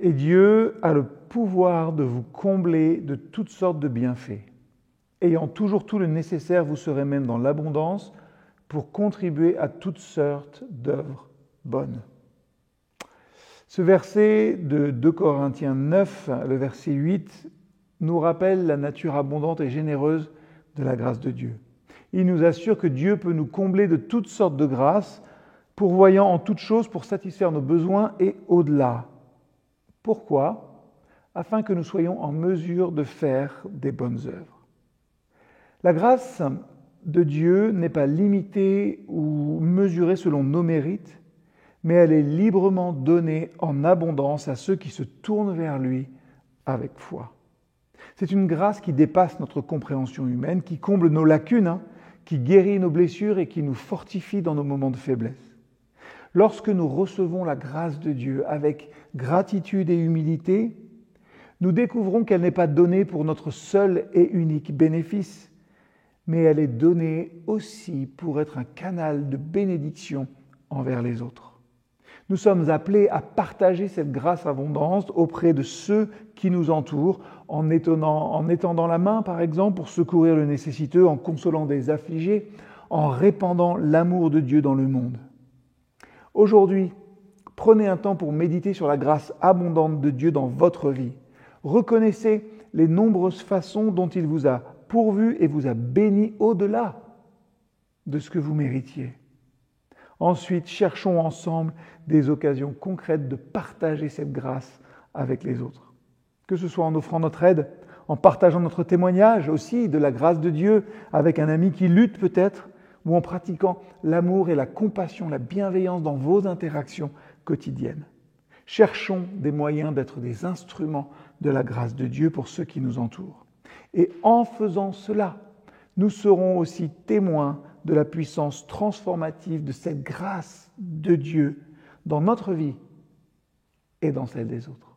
Et Dieu a le pouvoir de vous combler de toutes sortes de bienfaits. Ayant toujours tout le nécessaire, vous serez même dans l'abondance pour contribuer à toutes sortes d'œuvres bonnes. Ce verset de 2 Corinthiens 9, le verset 8, nous rappelle la nature abondante et généreuse de la grâce de Dieu. Il nous assure que Dieu peut nous combler de toutes sortes de grâces, pourvoyant en toutes choses pour satisfaire nos besoins et au-delà. Pourquoi ? Afin que nous soyons en mesure de faire des bonnes œuvres. La grâce de Dieu n'est pas limitée ou mesurée selon nos mérites, mais elle est librement donnée en abondance à ceux qui se tournent vers lui avec foi. C'est une grâce qui dépasse notre compréhension humaine, qui comble nos lacunes, qui guérit nos blessures et qui nous fortifie dans nos moments de faiblesse. Lorsque nous recevons la grâce de Dieu avec gratitude et humilité, nous découvrons qu'elle n'est pas donnée pour notre seul et unique bénéfice, mais elle est donnée aussi pour être un canal de bénédiction envers les autres. Nous sommes appelés à partager cette grâce abondante auprès de ceux qui nous entourent, en étendant la main, par exemple, pour secourir le nécessiteux, en consolant des affligés, en répandant l'amour de Dieu dans le monde. Aujourd'hui, prenez un temps pour méditer sur la grâce abondante de Dieu dans votre vie. Reconnaissez les nombreuses façons dont il vous a pourvu et vous a béni au-delà de ce que vous méritiez. Ensuite, cherchons ensemble des occasions concrètes de partager cette grâce avec les autres. Que ce soit en offrant notre aide, en partageant notre témoignage aussi de la grâce de Dieu avec un ami qui lutte peut-être, ou en pratiquant l'amour et la compassion, la bienveillance dans vos interactions quotidiennes. Cherchons des moyens d'être des instruments de la grâce de Dieu pour ceux qui nous entourent. Et en faisant cela, nous serons aussi témoins de la puissance transformative de cette grâce de Dieu dans notre vie et dans celle des autres.